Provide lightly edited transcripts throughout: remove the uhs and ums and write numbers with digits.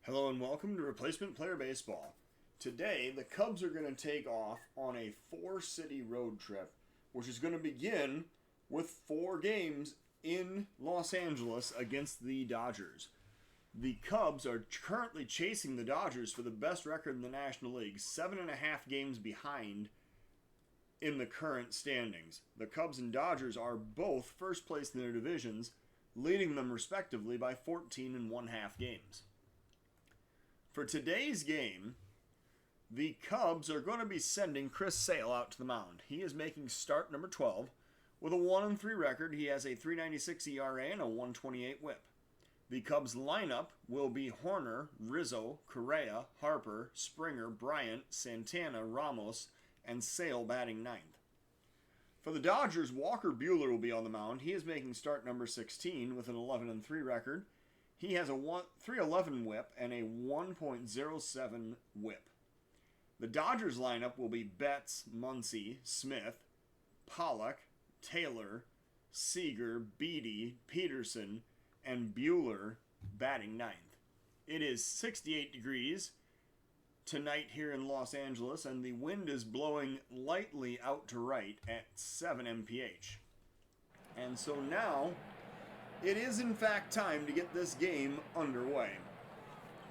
Hello and welcome to Replacement Player Baseball. Today, the Cubs are going to take off on a four-city road trip, which is going to begin with 4 games in Los Angeles against the Dodgers. The Cubs are currently chasing the Dodgers for the best record in the National League, 7.5 games behind in the current standings. The Cubs and Dodgers are both first place in their divisions, leading them respectively by 14.5 games. For today's game, the Cubs are going to be sending Chris Sale out to the mound. He is making start number 12. With a 1-3 record, he has a 3.96 ERA and a 1.28 whip. The Cubs lineup will be Hoerner, Rizzo, Correa, Harper, Springer, Bryant, Santana, Ramos, and Sale batting ninth. For the Dodgers, Walker Buehler will be on the mound. He is making start number 16 with an 11-3 record. He has a 3.11 whip and a 1.07 whip. The Dodgers lineup will be Betts, Muncy, Smith, Pollock, Taylor, Seager, Beatty, Peterson, and Buehler batting ninth. It is 68 degrees tonight here in Los Angeles, and the wind is blowing lightly out to right at 7 mph. And so now, it is in fact time to get this game underway.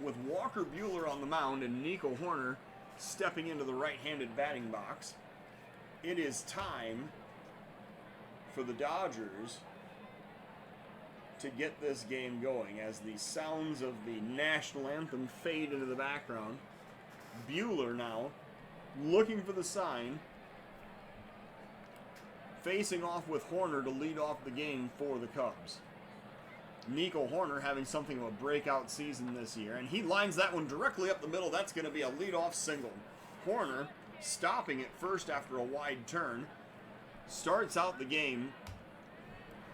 With Walker Buehler on the mound and Nico Hoerner stepping into the right-handed batting box, it is time for the Dodgers to get this game going as the sounds of the national anthem fade into the background. Buehler now looking for the sign, facing off with Hoerner to lead off the game for the Cubs. Nico Hoerner having something of a breakout season this year, and he lines that one directly up the middle. That's going to be a leadoff single. Hoerner stopping at first after a wide turn starts out the game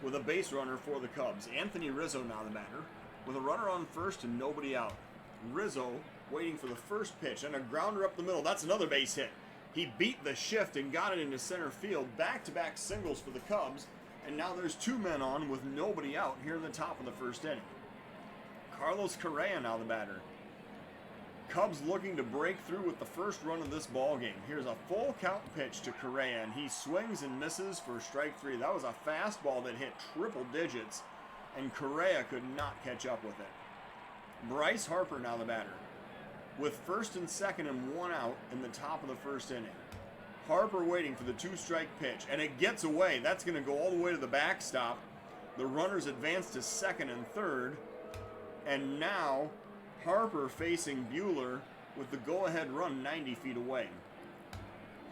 with a base runner for the Cubs. Anthony Rizzo now the batter with a runner on first and nobody out. Rizzo waiting for the first pitch and a grounder up the middle. That's another base hit. He beat the shift and got it into center field. Back-to-back singles for the Cubs. And now there's 2 men on with nobody out here in the top of the first inning. Carlos Correa now the batter. Cubs looking to break through with the first run of this ball game. Here's a full count pitch to Correa, and he swings and misses for strike 3. That was a fastball that hit triple digits, and Correa could not catch up with it. Bryce Harper now the batter, with first and second and 1 out in the top of the first inning. Harper waiting for the 2-strike pitch, and it gets away. That's going to go all the way to the backstop. The runners advance to second and third, and now Harper facing Buehler with the go-ahead run 90 feet away.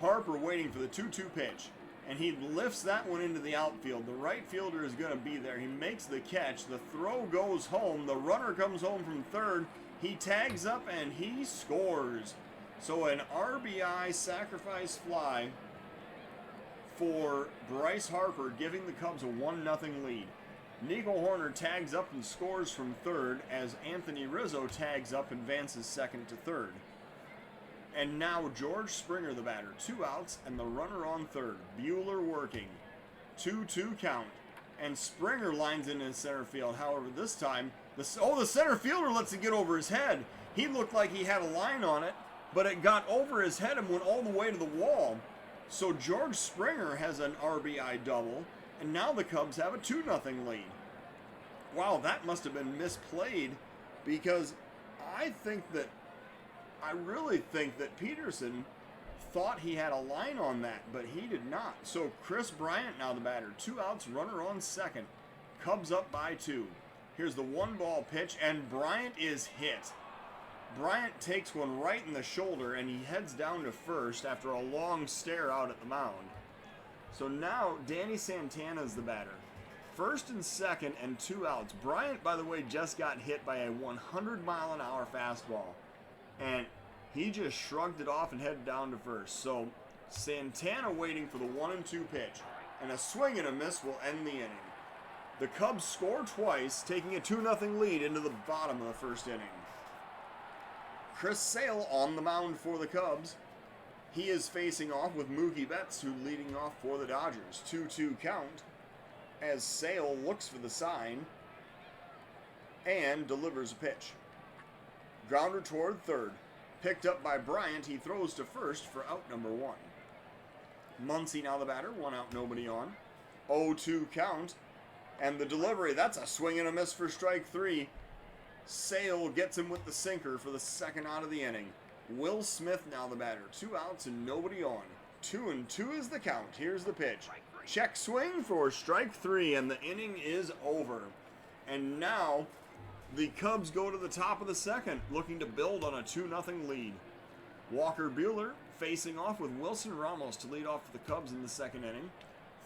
Harper waiting for the 2-2 pitch, and he lifts that one into the outfield. The right fielder is going to be there. He makes the catch. The throw goes home. The runner comes home from third. He tags up, and he scores. So an RBI sacrifice fly for Bryce Harper, giving the Cubs a 1-0 lead. Nico Hoerner tags up and scores from third as Anthony Rizzo tags up and advances second to third. And now George Springer the batter, 2 outs and the runner on third. Buehler working, 2-2 count, and Springer lines into center field. However, this time, the center fielder lets it get over his head. He looked like he had a line on it, but it got over his head and went all the way to the wall. So George Springer has an RBI double, and now the Cubs have a 2-0 lead. Wow, that must have been misplayed, because I really think that Peterson thought he had a line on that, but he did not. So Chris Bryant now the batter, 2 outs, runner on second. Cubs up by 2. Here's the 1-ball pitch, and Bryant is hit. Bryant takes one right in the shoulder, and he heads down to first after a long stare out at the mound. So now Danny Santana is the batter. First and second and 2 outs. Bryant, by the way, just got hit by a 100-mile-an-hour fastball, and he just shrugged it off and headed down to first. So Santana waiting for the 1-2 pitch, and a swing and a miss will end the inning. The Cubs score twice, taking a 2-0 lead into the bottom of the first inning. Chris Sale on the mound for the Cubs. He is facing off with Mookie Betts, who leading off for the Dodgers. 2-2 count as Sale looks for the sign and delivers a pitch. Grounder toward third. Picked up by Bryant. He throws to first for out number 1. Muncy now the batter. 1 out, nobody on. 0-2 count. And the delivery, that's a swing and a miss for strike 3. Sale gets him with the sinker for the second out of the inning. Will Smith now the batter. 2 outs and nobody on. 2-2 is the count. Here's the pitch. Check swing for strike 3, and the inning is over. And now the Cubs go to the top of the second, looking to build on a 2-0 lead. Walker Buehler facing off with Wilson Ramos to lead off for the Cubs in the second inning.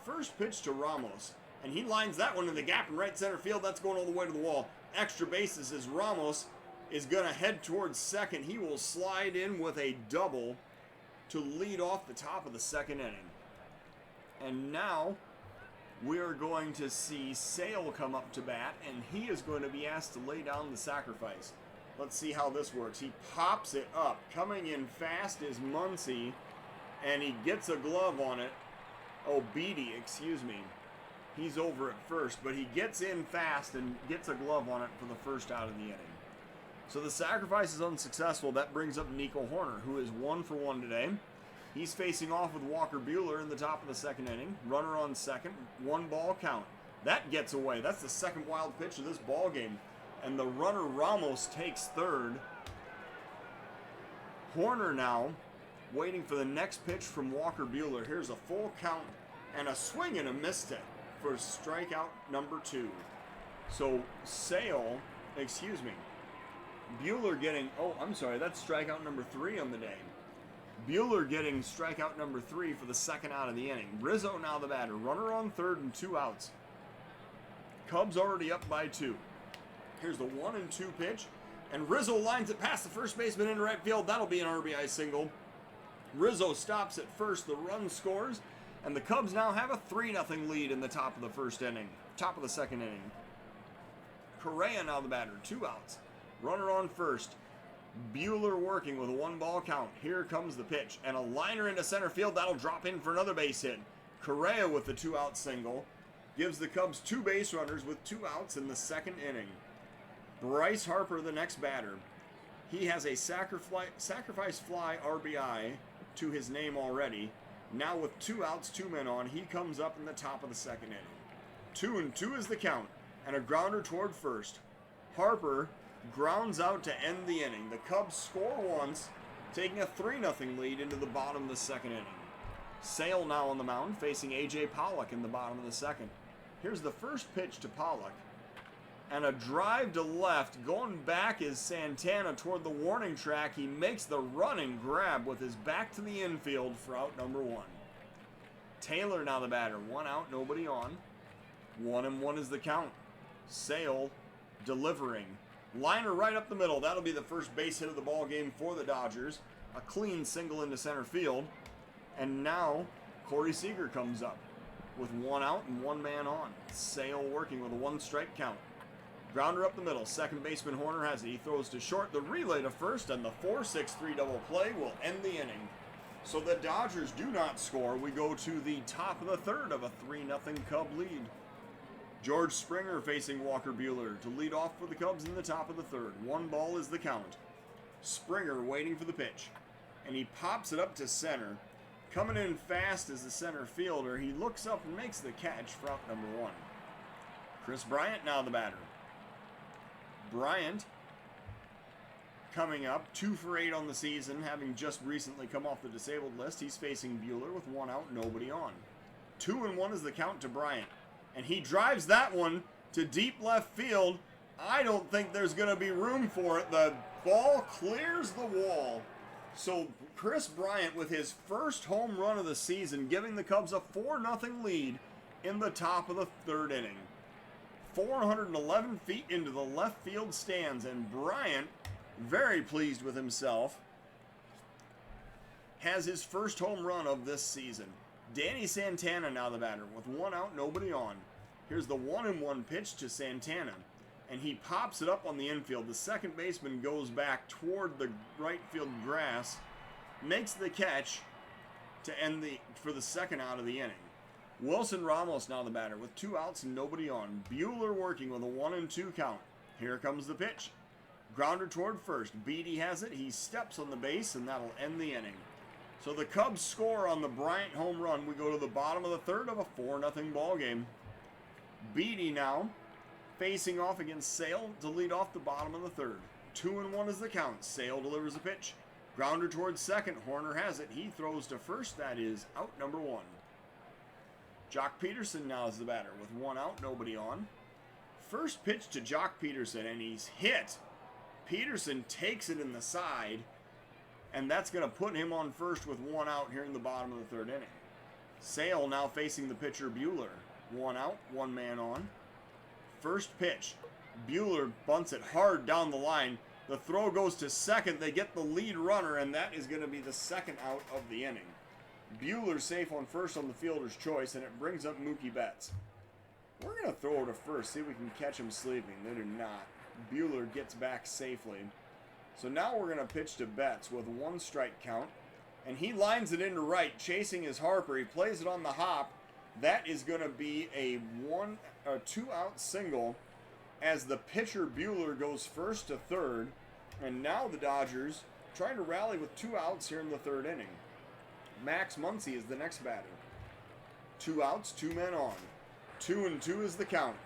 First pitch to Ramos, and he lines that one in the gap in right center field. That's going all the way to the wall. Extra bases as Ramos is going to head towards second. He will slide in with a double to lead off the top of the second inning. And now we are going to see Sale come up to bat, and he is going to be asked to lay down the sacrifice. Let's see how this works. He pops it up. Coming in fast is Muncy, and he gets a glove on it. Oh, Beatty, excuse me. He's over at first, but he gets in fast and gets a glove on it for the first out of the inning. So the sacrifice is unsuccessful. That brings up Nico Hoerner, who is 1 for 1 today. He's facing off with Walker Buehler in the top of the second inning. Runner on second, 1 ball count. That gets away. That's the second wild pitch of this ball game. And the runner Ramos takes third. Hoerner now waiting for the next pitch from Walker Buehler. Here's a full count and a swing and a miss hit for strikeout number 2. So Buehler getting, that's strikeout number 3 on the day. Buehler getting strikeout number 3 for the second out of the inning. Rizzo now the batter. Runner on third and 2 outs. Cubs already up by 2. Here's the 1-2 pitch. And Rizzo lines it past the first baseman in right field. That'll be an RBI single. Rizzo stops at first. The run scores. And the Cubs now have a 3-0 lead in the top of the second inning. Correa now the batter. 2 outs. Runner on first. Buehler working with a 1 ball count. Here comes the pitch. And a liner into center field. That'll drop in for another base hit. Correa with the 2-out single gives the Cubs 2 base runners with 2 outs in the second inning. Bryce Harper, the next batter. He has a sacrifice fly RBI to his name already. Now with 2 outs, 2 men on, he comes up in the top of the second inning. 2-2 is the count, and a grounder toward first. Harper grounds out to end the inning. The Cubs score once, taking a 3-0 lead into the bottom of the second inning. Sale now on the mound, facing A.J. Pollock in the bottom of the second. Here's the first pitch to Pollock. And a drive to left. Going back is Santana toward the warning track. He makes the running grab with his back to the infield for out number 1. Taylor now the batter. 1 out, nobody on. 1-1 is the count. Sale delivering. Liner right up the middle. That'll be the first base hit of the ball game for the Dodgers. A clean single into center field. And now Corey Seager comes up with 1 out and 1 man on. Sale working with a 1-strike count. Grounder up the middle. Second baseman Hoerner has it. He throws to short. The relay to first, and the 4-6-3 double play will end the inning. So the Dodgers do not score. We go to the top of the third of a 3-0 Cub lead. George Springer facing Walker Buehler to lead off for the Cubs in the top of the third. 1 ball is the count. Springer waiting for the pitch, and he pops it up to center. Coming in fast as the center fielder, he looks up and makes the catch for out number 1. Chris Bryant now the batter. Bryant coming up 2 for 8 on the season, having just recently come off the disabled list. He's facing Buehler with 1 out, nobody on. 2-1 is the count to Bryant, and he drives that one to deep left field. I don't think there's going to be room for it. The ball clears the wall. So Chris Bryant with his first home run of the season, giving the Cubs a 4-0 lead in the top of the third inning. 411 feet into the left field stands, and Bryant, very pleased with himself, has his first home run of this season. Danny Santana now the batter with 1 out, nobody on. Here's the 1-1 pitch to Santana, and he pops it up on the infield. The second baseman goes back toward the right field grass, makes the catch to end for the second out of the inning. Wilson Ramos now the batter with 2 outs and nobody on. Buehler working with a 1-2 count. Here comes the pitch. Grounder toward first. Beatty has it. He steps on the base, and that'll end the inning. So the Cubs score on the Bryant home run. We go to the bottom of the third of a 4-0 ball game. Beatty now facing off against Sale to lead off the bottom of the third. 2-1 is the count. Sale delivers a pitch. Grounder towards second. Horner has it. He throws to first. That is out number 1. Jock Peterson now is the batter with 1 out, nobody on. First pitch to Jock Peterson, and he's hit. Peterson takes it in the side, and that's going to put him on first with 1 out here in the bottom of the third inning. Sale now facing the pitcher Buehler. 1 out, 1 man on. First pitch. Buehler bunts it hard down the line. The throw goes to second. They get the lead runner, and that is going to be the second out of the inning. Buehler safe on first on the fielder's choice, and it brings up Mookie Betts. We're going to throw to first, see if we can catch him sleeping. They do not. Buehler gets back safely. So now we're going to pitch to Betts with 1 strike count, and he lines it into right, chasing his Harper. He plays it on the hop. That is going to be a 2-out single as the pitcher Buehler goes first to third, and now the Dodgers trying to rally with 2 outs here in the third inning. Max Muncy is the next batter. 2 outs, 2 men on. 2-2 is the count.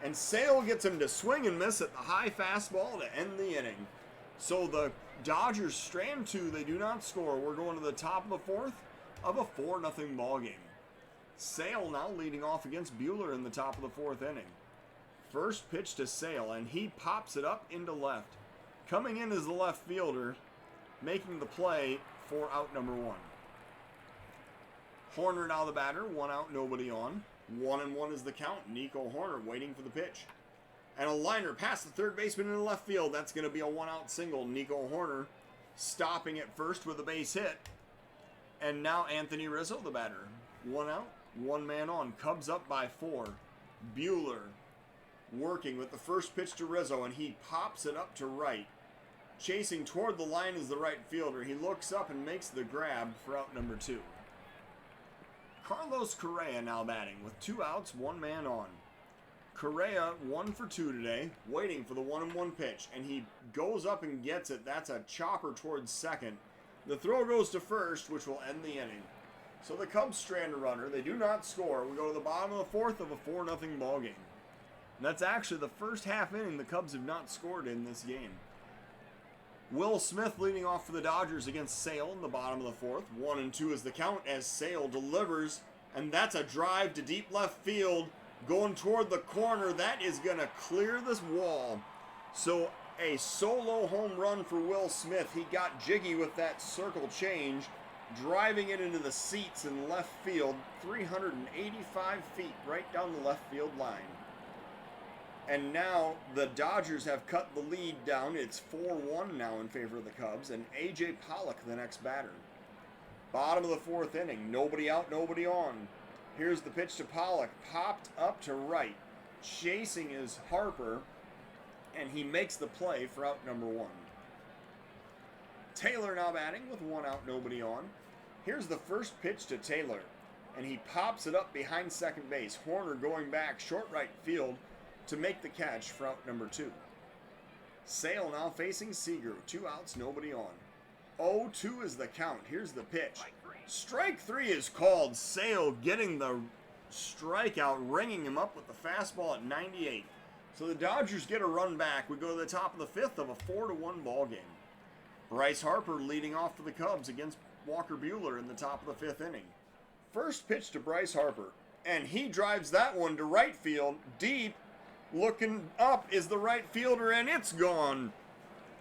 And Sale gets him to swing and miss at the high fastball to end the inning. So the Dodgers strand 2, they do not score. We're going to the top of the fourth of a 4-0 ball game. Sale now leading off against Buehler in the top of the fourth inning. First pitch to Sale, and he pops it up into left. Coming in is the left fielder, making the play for out number 1. Horner now the batter, 1 out, nobody on. 1-1 is the count. Nico Hoerner waiting for the pitch. And a liner past the third baseman in the left field. That's going to be a 1-out single. Nico Hoerner stopping at first with a base hit. And now Anthony Rizzo the batter. 1 out, 1 man on. Cubs up by 4. Buehler working with the first pitch to Rizzo, and he pops it up to right. Chasing toward the line is the right fielder. He looks up and makes the grab for out number 2. Carlos Correa now batting with 2 outs, 1 man on. Correa 1 for 2 today, waiting for the 1-1 pitch, and he goes up and gets it. That's a chopper towards second. The throw goes to first, which will end the inning. So the Cubs strand a runner. They do not score. We go to the bottom of the fourth of a 4-0 ball game. And that's actually the first half inning the Cubs have not scored in this game. Will Smith leading off for the Dodgers against Sale in the bottom of the fourth. 1-2 is the count as Sale delivers, and that's a drive to deep left field going toward the corner. That is going to clear this wall. So a solo home run for Will Smith. He got jiggy with that circle change, driving it into the seats in left field, 385 feet right down the left field line. And now the Dodgers have cut the lead down. It's 4-1 now in favor of the Cubs. And A.J. Pollock, the next batter. Bottom of the fourth inning. Nobody out, nobody on. Here's the pitch to Pollock. Popped up to right. Chasing is Harper. And he makes the play for out number 1. Taylor now batting with 1 out, nobody on. Here's the first pitch to Taylor. And he pops it up behind second base. Horner going back short right field to make the catch for out number 2. Sale now facing Seager. 2 outs, nobody on. 0-2 is the count. Here's the pitch. Strike 3 is called. Sale getting the strikeout, ringing him up with the fastball at 98. So the Dodgers get a run back. We go to the top of the fifth of a 4-1 ball game. Bryce Harper leading off for the Cubs against Walker Buehler in the top of the 5th inning. First pitch to Bryce Harper, and he drives that one to right field, deep. Looking up is the right fielder, and it's gone.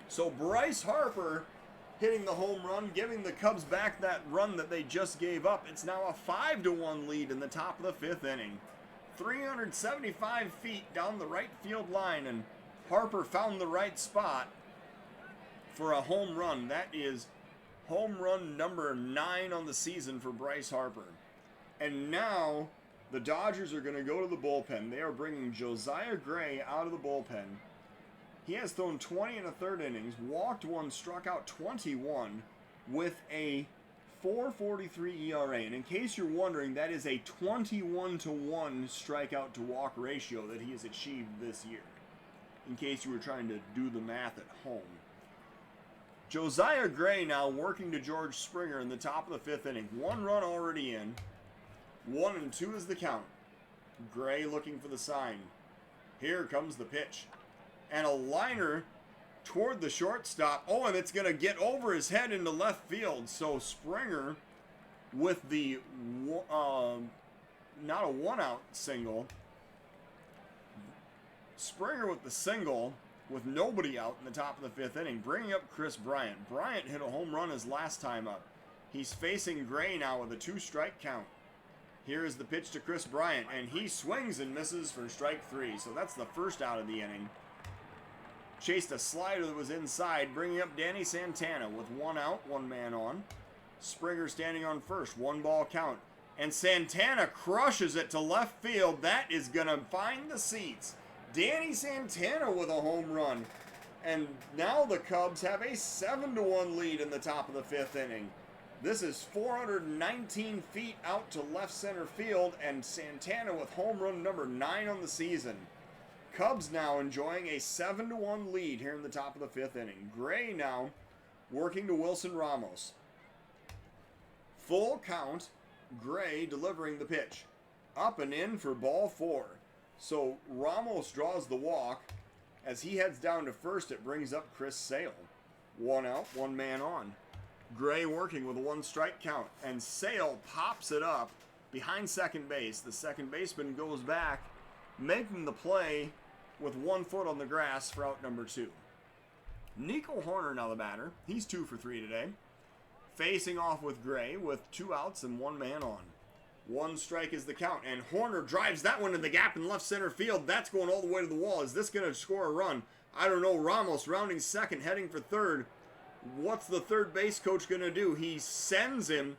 So Bryce Harper hitting the home run, giving the Cubs back that run that they just gave up. It's now a 5-1 lead in the top of the 5th inning. 375 feet down the right field line, and Harper found the right spot for a home run. That is home run number 9 on the season for Bryce Harper. And now the Dodgers are going to go to the bullpen. They are bringing Josiah Gray out of the bullpen. He has thrown 20 in the 3rd innings, walked 1, struck out 21 with a 4.43 ERA. And in case you're wondering, that is a 21-1 strikeout to walk ratio that he has achieved this year. in case you were trying to do the math at home. Josiah Gray now working to George Springer in the top of the 5th inning. 1 run already in. 1-2 is the count. Gray looking for the sign. Here comes the pitch. And a liner toward the shortstop. Oh, and it's going to get over his head into left field. So Springer with the, not a 1-out single. Springer with the single with nobody out in the top of the 5th inning, bringing up Chris Bryant. Bryant hit a home run his last time up. He's facing Gray now with a 2-strike count. Here is the pitch to Chris Bryant, and he swings and misses for strike 3. So that's the first out of the inning. Chased a slider that was inside, bringing up Danny Santana with 1 out, 1 man on. Springer standing on first, 1-ball count. And Santana crushes it to left field. That is going to find the seats. Danny Santana with a home run. And now the Cubs have a 7-1 lead in the top of the 5th inning. This is 419 feet out to left center field, and Santana with home run number 9 on the season. Cubs now enjoying a 7-1 lead here in the top of the 5th inning. Gray now working to Wilson Ramos. Full count, Gray delivering the pitch. Up and in for ball 4. So Ramos draws the walk. As he heads down to first, it brings up Chris Sale. 1 out, 1 man on. Gray working with a 1-strike count. And Sale pops it up behind second base. The second baseman goes back, making the play with 1 foot on the grass for out number 2. Nico Hoerner now the batter. He's 2 for 3 today. Facing off with Gray with 2 outs and 1 man on. 1 strike is the count, and Hoerner drives that one in the gap in left center field. That's going all the way to the wall. Is this going to score a run? I don't know. Ramos rounding second, heading for third. What's the third base coach going to do? He sends him.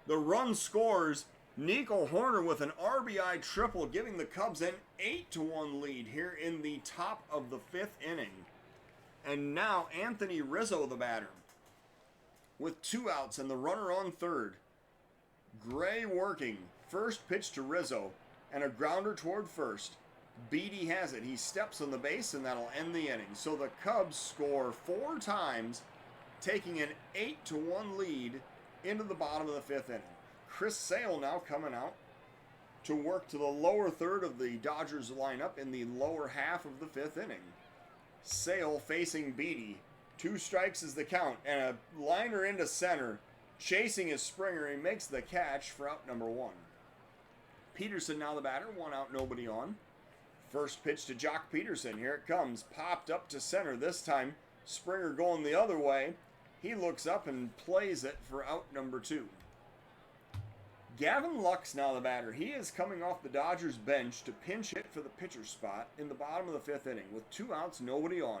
The run scores. Nico Hoerner with an RBI triple, giving the Cubs an 8-1 lead here in the top of the 5th inning. And now Anthony Rizzo, the batter, with 2 outs and the runner on third. Gray working. First pitch to Rizzo, and a grounder toward first. Beatty has it. He steps on the base, and that'll end the inning. So the Cubs score 4 times, taking an 8-1 lead into the bottom of the 5th inning. Chris Sale now coming out to work to the lower third of the Dodgers lineup in the lower half of the 5th inning. Sale facing Beatty. 2 strikes is the count, and a liner into center. Chasing his Springer, he makes the catch for out number 1. Peterson now the batter, 1 out, nobody on. First pitch to Jock Peterson, here it comes, popped up to center this time. Springer going the other way. He looks up and plays it for out number 2. Gavin Lux now the batter. He is coming off the Dodgers bench to pinch hit for the pitcher spot in the bottom of the 5th inning with 2 outs, nobody on.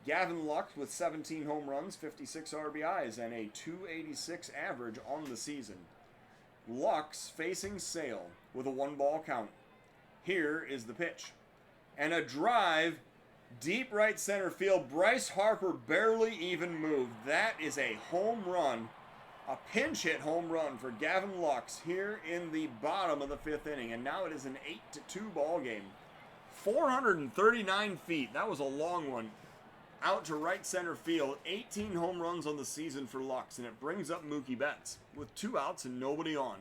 Gavin Lux with 17 home runs, 56 RBIs, and a .286 average on the season. Lux facing Sale with a 1-ball count. Here is the pitch. And a drive, deep right center field. Bryce Harper barely even moved. That is a home run, a pinch hit home run for Gavin Lux here in the bottom of the 5th inning. And now it is an 8-2 ball game. 439 feet. That was a long one. Out to right center field, 18 home runs on the season for Lux, and it brings up Mookie Betts with 2 outs and nobody on.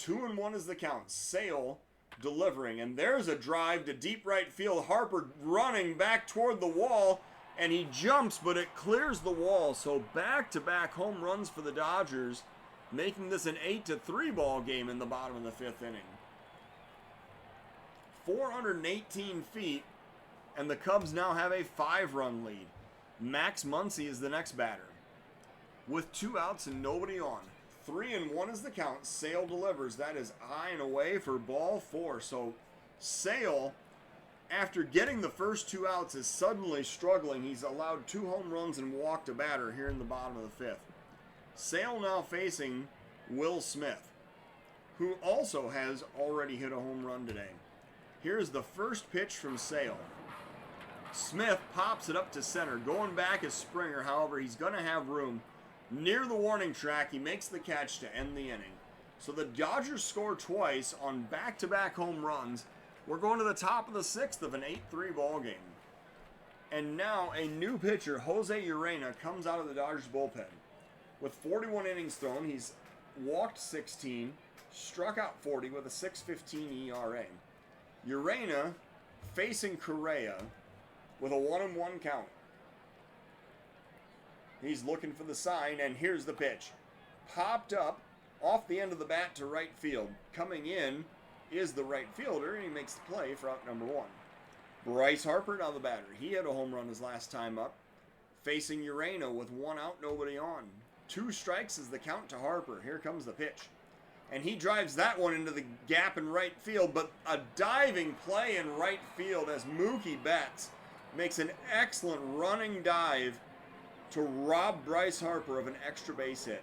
2-1 is the count. Sale delivering, and there's a drive to deep right field. Harper running back toward the wall, and he jumps, but it clears the wall. So back-to-back home runs for the Dodgers, making this an 8-3 ball game in the bottom of the 5th inning. 418 feet. And the Cubs now have a 5-run lead. Max Muncy is the next batter. With 2 outs and nobody on. 3-1 is the count. Sale delivers. That is high and away for ball 4. So Sale, after getting the first 2 outs, is suddenly struggling. He's allowed 2 home runs and walked a batter here in the bottom of the 5th. Sale now facing Will Smith, who also has already hit a home run today. Here's the first pitch from Sale. Smith pops it up to center. Going back is Springer. However, he's going to have room. Near the warning track, he makes the catch to end the inning. So the Dodgers score twice on back-to-back home runs. We're going to the top of the 6th of an 8-3 ball game. And now a new pitcher, Jose Urena, comes out of the Dodgers bullpen. With 41 innings thrown, he's walked 16, struck out 40 with a 6.15 ERA. Urena facing Correa with a 1-1 count. He's looking for the sign, and here's the pitch. Popped up off the end of the bat to right field. Coming in is the right fielder, and he makes the play for out number 1. Bryce Harper now the batter. He had a home run his last time up. Facing Urena with 1 out, nobody on. 2 strikes is the count to Harper. Here comes the pitch. And he drives that one into the gap in right field, but a diving play in right field as Mookie Betts makes an excellent running dive to rob Bryce Harper of an extra base hit.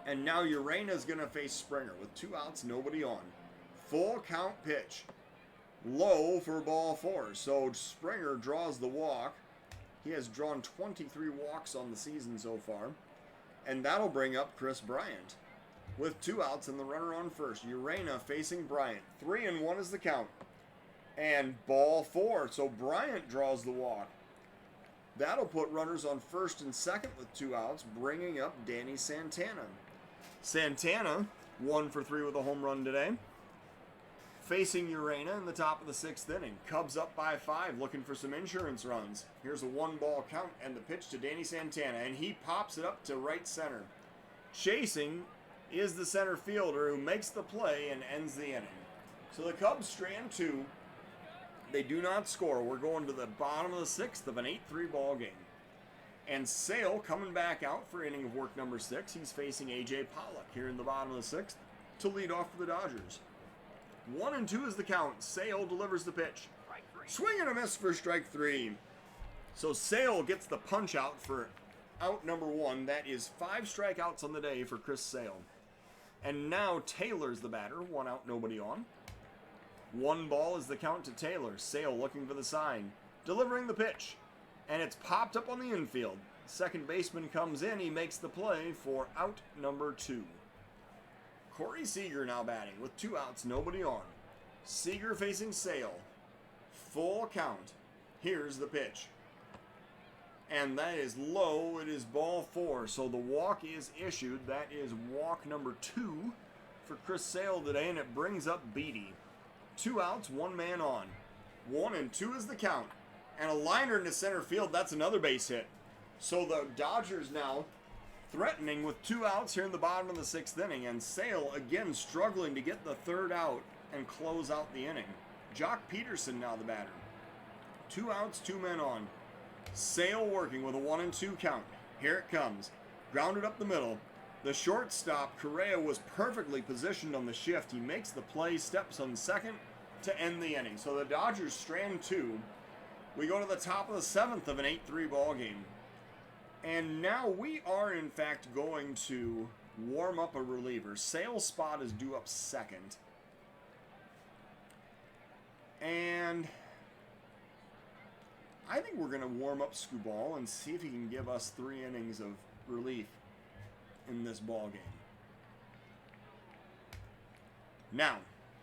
And now Urena's going to face Springer with 2 outs, nobody on. Full count pitch. Low for ball 4. So Springer draws the walk. He has drawn 23 walks on the season so far. And that'll bring up Chris Bryant with 2 outs and the runner on first. Urena facing Bryant. 3-1 is the count. And ball 4. So Bryant draws the walk. That'll put runners on first and second with 2 outs, bringing up Danny Santana. Santana, 1 for 3 with a home run today. Facing Urena in the top of the 6th inning. Cubs up by 5, looking for some insurance runs. Here's a 1-ball count and the pitch to Danny Santana, and he pops it up to right center. Chasing is the center fielder who makes the play and ends the inning. So the Cubs strand 2. They do not score. We're going to the bottom of the 6th of an 8-3 ball game. And Sale coming back out for inning of work number 6. He's facing A.J. Pollock here in the bottom of the 6th to lead off for the Dodgers. 1-2 is the count. Sale delivers the pitch. Swing and a miss for strike 3. So Sale gets the punch out for out number 1. That is 5 strikeouts on the day for Chris Sale. And now Taylor's the batter. 1 out, nobody on. 1 ball is the count to Taylor. Sale looking for the sign. Delivering the pitch. And it's popped up on the infield. Second baseman comes in. He makes the play for out number 2. Corey Seager now batting with 2 outs, nobody on. Seager facing Sale. Full count. Here's the pitch. And that is low. It is ball 4. So the walk is issued. That is walk number 2 for Chris Sale today. And it brings up Beatty. 2 outs, 1 man on. 1-2 is the count. And a liner into center field. That's another base hit. So the Dodgers now threatening with 2 outs here in the bottom of the 6th inning. And Sale again struggling to get the 3rd out and close out the inning. Jock Peterson now the batter. 2 outs, 2 men on. Sale working with a 1-2 count. Here it comes. Grounded up the middle. The shortstop, Correa, was perfectly positioned on the shift. He makes the play, steps on second to end the inning. So the Dodgers strand 2. We go to the top of the 7th of an 8-3 ball game. And now we are, in fact, going to warm up a reliever. Sale's spot is due up second. And I think we're going to warm up Skubal and see if he can give us 3 innings of relief in this ball game. Now,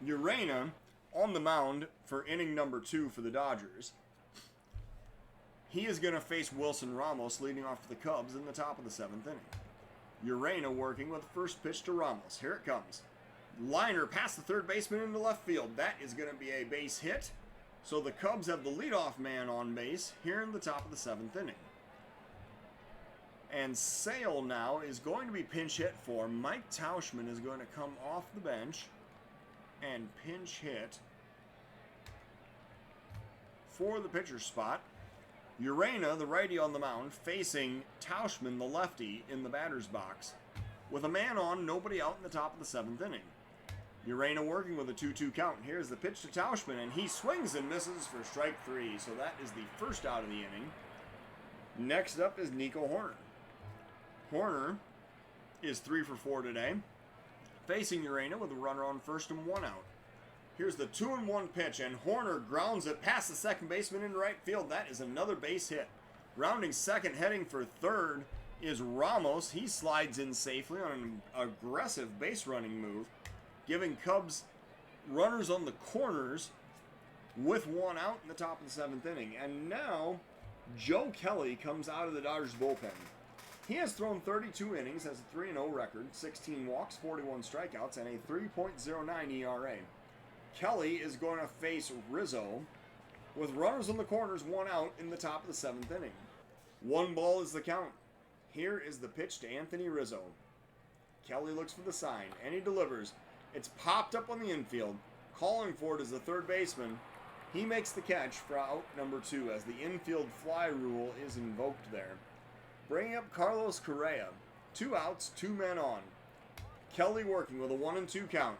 Urena on the mound for inning number 2 for the Dodgers. He is going to face Wilson Ramos leading off for the Cubs in the top of the 7th inning. Urena working with the first pitch to Ramos. Here it comes. Liner past the third baseman into left field. That is going to be a base hit. So the Cubs have the leadoff man on base here in the top of the 7th inning. And Sale now is going to be pinch hit for. Mike Tauschman is going to come off the bench and pinch hit for the pitcher spot. Urena, the righty on the mound, facing Tauschman, the lefty, in the batter's box. With a man on, nobody out in the top of the 7th inning. Urena working with a 2-2 count. Here's the pitch to Tauschman, and he swings and misses for strike 3. So that is the first out of the inning. Next up is Nico Hoerner. Hoerner is 3 for 4 today. Facing Urena with a runner on first and 1 out. Here's the 2-1 pitch, and Hoerner grounds it past the second baseman in right field. That is another base hit. Rounding second, heading for third is Ramos. He slides in safely on an aggressive base running move, giving Cubs runners on the corners with one out in the top of the 7th inning. And now Joe Kelly comes out of the Dodgers bullpen. He has thrown 32 innings, has a 3-0 record, 16 walks, 41 strikeouts, and a 3.09 ERA. Kelly is going to face Rizzo with runners on the corners, one out in the top of the 7th inning. 1 ball is the count. Here is the pitch to Anthony Rizzo. Kelly looks for the sign, and he delivers. It's popped up on the infield. Calling for it is the third baseman. He makes the catch for out number 2 as the infield fly rule is invoked there. Bringing up Carlos Correa. 2 outs, 2 men on. Kelly working with a 1-2 count.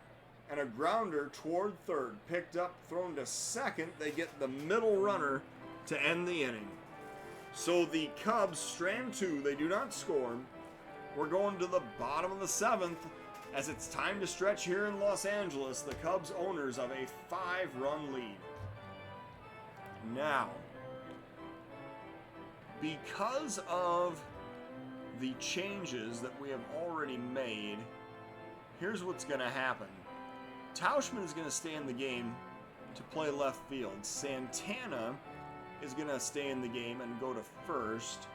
And a grounder toward third. Picked up, thrown to second. They get the middle runner to end the inning. So the Cubs strand 2. They do not score. We're going to the bottom of the 7th as it's time to stretch here in Los Angeles. The Cubs owners of a 5-run lead. Now, because of the changes that we have already made, here's what's going to happen. Tauchman is going to stay in the game to play left field. Santana is going to stay in the game and go to first.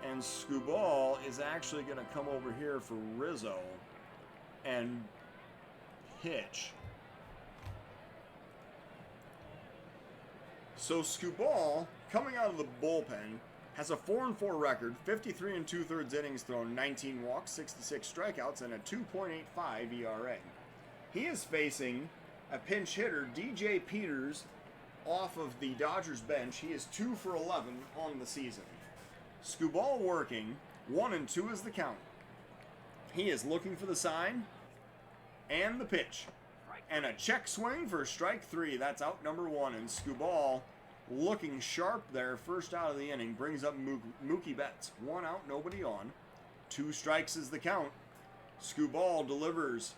And Skubal is actually going to come over here for Rizzo and pitch. So Skubal, coming out of the bullpen, has a 4-4 record, 53 2/3 innings thrown, 19 walks, 66 strikeouts, and a 2.85 ERA. He is facing a pinch hitter, DJ Peters, off of the Dodgers bench. He is 2 for 11 on the season. Skubal working, 1-2 is the count. He is looking for the sign and the pitch. And a check swing for strike 3. That's out number 1. And Skubal looking sharp there, first out of the inning, brings up Mookie Betts. 1 out, nobody on. 2 strikes is the count. Skubal delivers.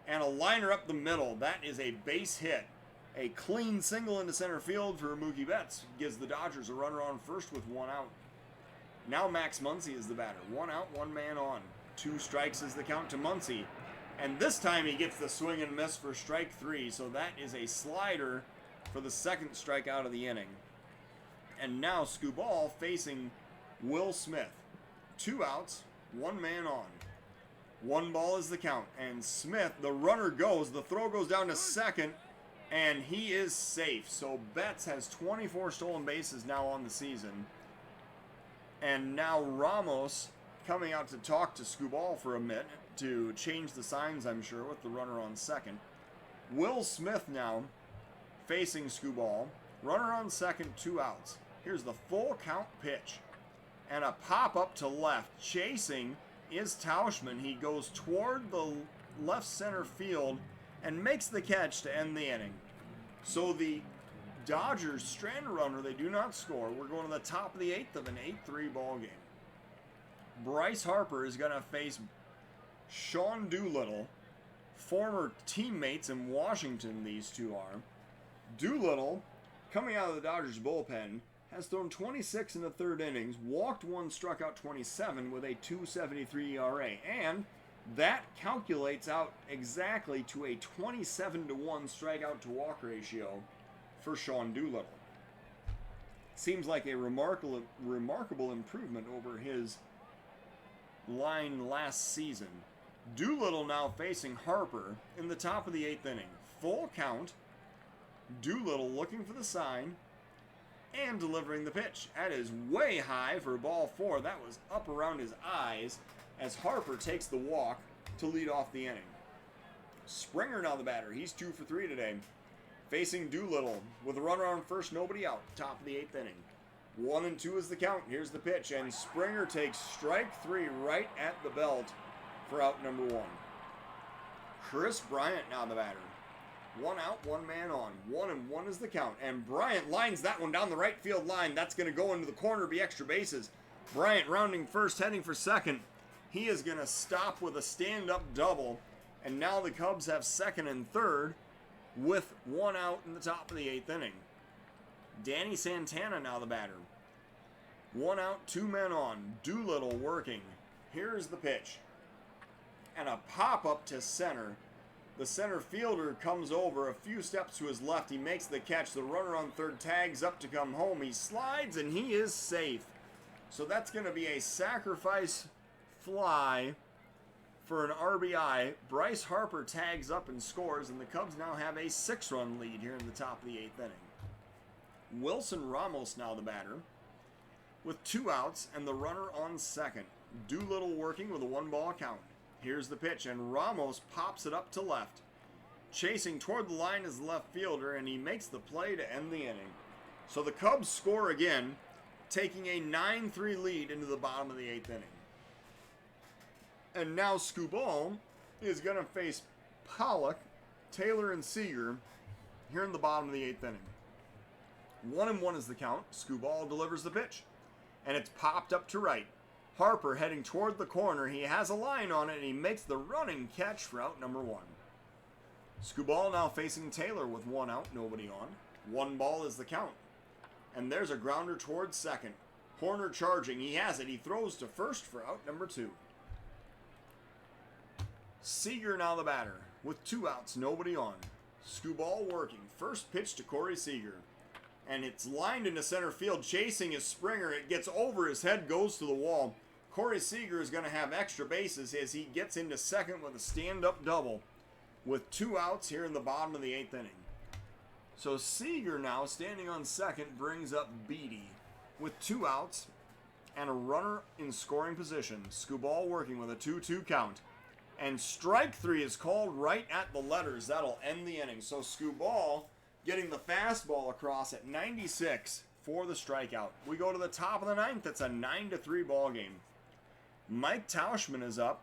And a liner up the middle. That is a base hit. A clean single into center field for Mookie Betts. Gives the Dodgers a runner on first with 1 out. Now Max Muncy is the batter. 1 out, 1 man on. 2 strikes is the count to Muncy. And this time he gets the swing and miss for strike 3. So that is a slider for the second strikeout of the inning. And now Skubal facing Will Smith. 2 outs, 1 man on. 1 ball is the count. And Smith, the runner goes. The throw goes down to second. And he is safe. So Betts has 24 stolen bases now on the season. And now Ramos coming out to talk to Skubal for a minute to change the signs, I'm sure, with the runner on second. Will Smith now facing Skubal. Runner on second, 2 outs. Here's the full count pitch. And a pop-up to left. Chasing is Tauchman. He goes toward the left center field and makes the catch to end the inning. So the Dodgers strand a runner. They do not score. We're going to the top of the 8th of an 8-3 ball game. Bryce Harper is going to face Sean Doolittle, former teammates in Washington, these two are. Doolittle, coming out of the Dodgers bullpen, has thrown 26 in the 3rd innings, walked 1, struck out 27 with a 2.73 ERA, and that calculates out exactly to a 27-1 strikeout to walk ratio for Sean Doolittle. Seems like a remarkable improvement over his line last season. Doolittle now facing Harper in the top of the 8th inning. Full count. Doolittle looking for the sign and delivering the pitch. That is way high for ball 4. That was up around his eyes as Harper takes the walk to lead off the inning. Springer now the batter. He's 2 for 3 today. Facing Doolittle with a runner on first, nobody out. Top of the 8th inning. 1-2 is the count. Here's the pitch, and Springer takes strike 3 right at the belt for out number 1. Chris Bryant now the batter. 1 out, 1 man on. 1-1 is the count, and Bryant lines that one down the right field line. That's going to go into the corner, be extra bases. Bryant rounding first, heading for second. He is going to stop with a stand-up double, and now the Cubs have second and third with 1 out in the top of the 8th inning. Danny Santana now the batter. 1 out, 2 men on. Doolittle working. Here's the pitch. And a pop-up to center. The center fielder comes over a few steps to his left. He makes the catch. The runner on third tags up to come home. He slides and he is safe. So that's going to be a sacrifice fly for an RBI. Bryce Harper tags up and scores, and the Cubs now have a 6-run lead here in the top of the 8th inning. Wilson Ramos now the batter with 2 outs and the runner on second. Doolittle working with a 1-ball count. Here's the pitch, and Ramos pops it up to left. Chasing toward the line is the left fielder, and he makes the play to end the inning. So the Cubs score again, taking a 9-3 lead into the bottom of the 8th inning. And now Skubal is going to face Pollock, Taylor, and Seager here in the bottom of the 8th inning. 1-1 is the count. Skubal delivers the pitch, and it's popped up to right. Harper heading toward the corner. He has a line on it, and he makes the running catch for out number 1. Skubal now facing Taylor with 1 out, nobody on. 1 ball is the count. And there's a grounder towards second. Horner charging. He has it. He throws to first for out number 2. Seager now the batter with 2 outs, nobody on. Skubal working. First pitch to Corey Seager. And it's lined into center field, chasing his Springer. It gets over his head, goes to the wall. Corey Seager is going to have extra bases as he gets into second with a stand-up double with 2 outs here in the bottom of the 8th inning. So Seager now standing on second brings up Beatty with 2 outs and a runner in scoring position. Skubal working with a 2-2 count. And strike 3 is called right at the letters. That'll end the inning. So Skubal getting the fastball across at 96 for the strikeout. We go to the top of the 9th. It's a 9-3 ball game. Mike Tauschman is up.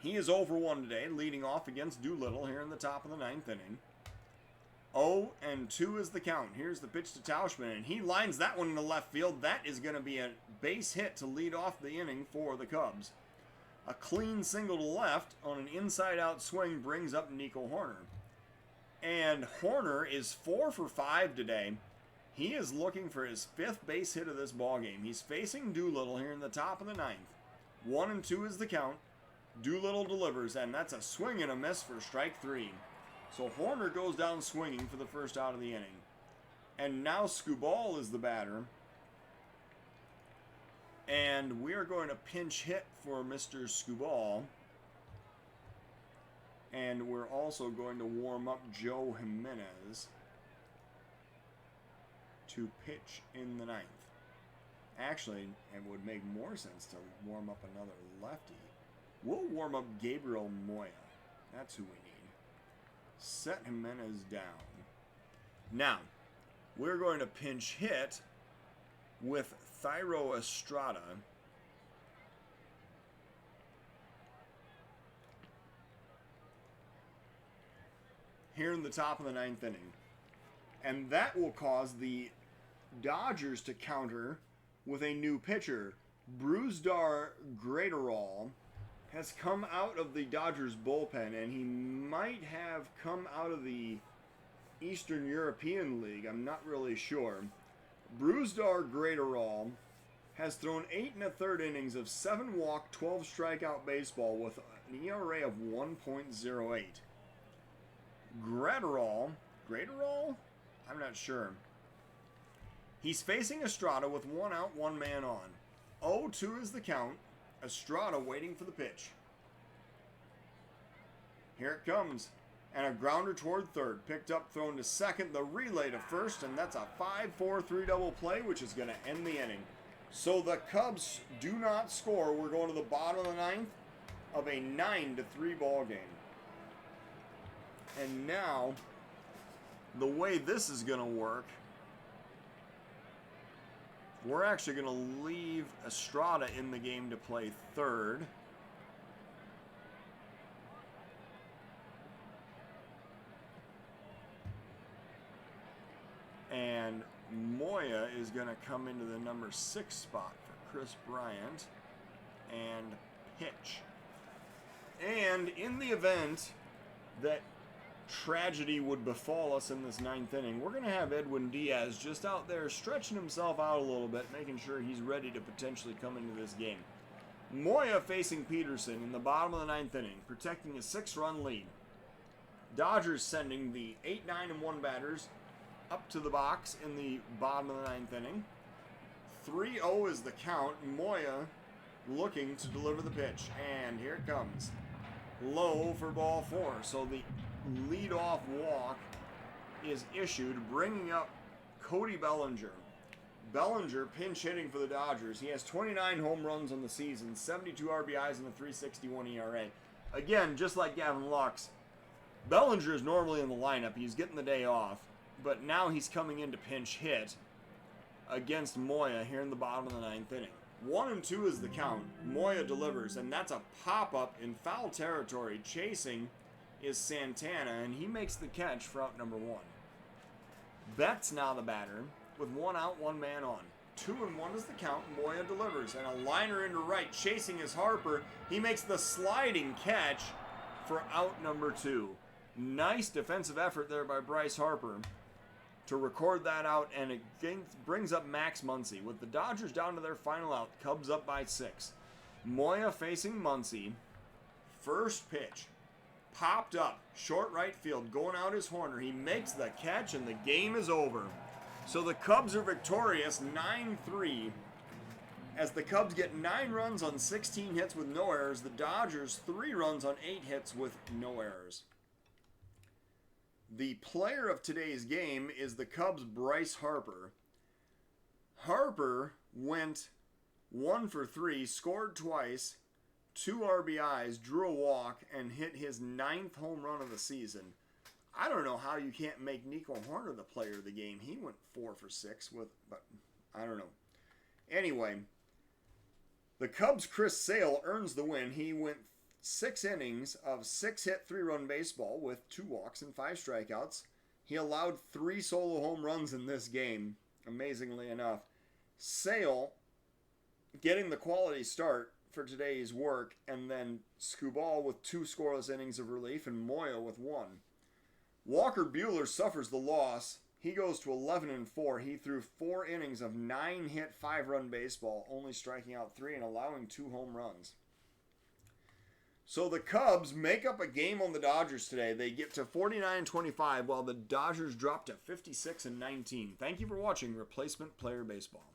He is over 1 today, leading off against Doolittle here in the top of the 9th inning. 0-2 is the count. Here's the pitch to Tauschman, and he lines that one into left field. That is going to be a base hit to lead off the inning for the Cubs. A clean single to left on an inside-out swing brings up Nico Horner. And Horner is 4 for 5 today. He is looking for his 5th base hit of this ballgame. He's facing Doolittle here in the top of the 9th. 1-2 is the count. Doolittle delivers, and that's a swing and a miss for strike 3. So Horner goes down swinging for the first out of the inning. And now Skubal is the batter. And we are going to pinch hit for Mr. Skubal. And we're also going to warm up Joe Jimenez to pitch in the 9th. Actually, it would make more sense to warm up another lefty. We'll warm up Gabriel Moya. That's who we need. Set Jimenez down. Now, we're going to pinch hit with Thairo Estrada. Here in the top of the 9th inning. And that will cause the Dodgers to counter with a new pitcher. Brusdar Graterol has come out of the Dodgers bullpen, and he might have come out of the Eastern European League. I'm not really sure. Brusdar Graterol has thrown 8 1/3 innings of 7 walk, 12 strikeout baseball with an ERA of 1.08. Graterol? I'm not sure. He's facing Estrada with 1 out, 1 man on. 0-2 is the count. Estrada waiting for the pitch. Here it comes. And a grounder toward third. Picked up, thrown to second. The relay to first. And that's a 5-4-3 double play, which is going to end the inning. So the Cubs do not score. We're going to the bottom of the 9th of a 9-3 ball game. And now, the way this is going to work, we're actually going to leave Estrada in the game to play third. And Moya is going to come into the number 6 spot for Chris Bryant and pitch. And in the event that tragedy would befall us in this 9th inning, we're going to have Edwin Diaz just out there stretching himself out a little bit, making sure he's ready to potentially come into this game. Moya facing Peterson in the bottom of the 9th inning, protecting a 6-run lead. Dodgers sending the 8, 9, and 1 batters up to the box in the bottom of the 9th inning. 3-0 is the count. Moya looking to deliver the pitch. And here it comes. Low for ball 4. So the leadoff walk is issued, bringing up Cody Bellinger. Bellinger pinch hitting for the Dodgers. He has 29 home runs on the season, 72 RBIs, and a 3.61 ERA. Again, just like Gavin Lux, Bellinger is normally in the lineup. He's getting the day off, but now he's coming in to pinch hit against Moya here in the bottom of the 9th inning. 1-2 is the count. Moya delivers, and that's a pop-up in foul territory. Chasing is Santana, and he makes the catch for out number 1. Betts now the batter with 1 out, 1 man on. 2-1 is the count. Moya delivers, and a liner into right. Chasing is Harper. He makes the sliding catch for out number 2. Nice defensive effort there by Bryce Harper to record that out, and it brings up Max Muncy. With the Dodgers down to their final out, Cubs up by 6. Moya facing Muncy. First pitch. Popped up. Short right field. Going out is Horner. He makes the catch, and the game is over. So the Cubs are victorious 9-3. As the Cubs get 9 runs on 16 hits with no errors, the Dodgers 3 runs on 8 hits with no errors. The player of today's game is the Cubs' Bryce Harper. Harper went 1 for 3, scored twice, 2 RBIs, drew a walk, and hit his 9th home run of the season. I don't know how you can't make Nico Horner the player of the game. He went 4 for 6 but I don't know. Anyway, the Cubs' Chris Sale earns the win. He went 6 innings of 6-hit, 3-run baseball with 2 walks and 5 strikeouts. He allowed 3 solo home runs in this game, amazingly enough. Sale getting the quality start for today's work, and then Skubal with 2 scoreless innings of relief, and Moya with 1. Walker Buehler suffers the loss. He goes to 11-4. He threw 4 innings of 9-hit, 5-run baseball, only striking out 3 and allowing 2 home runs. So the Cubs make up a game on the Dodgers today. They get to 49-25, while the Dodgers drop to 56-19. Thank you for watching Replacement Player Baseball.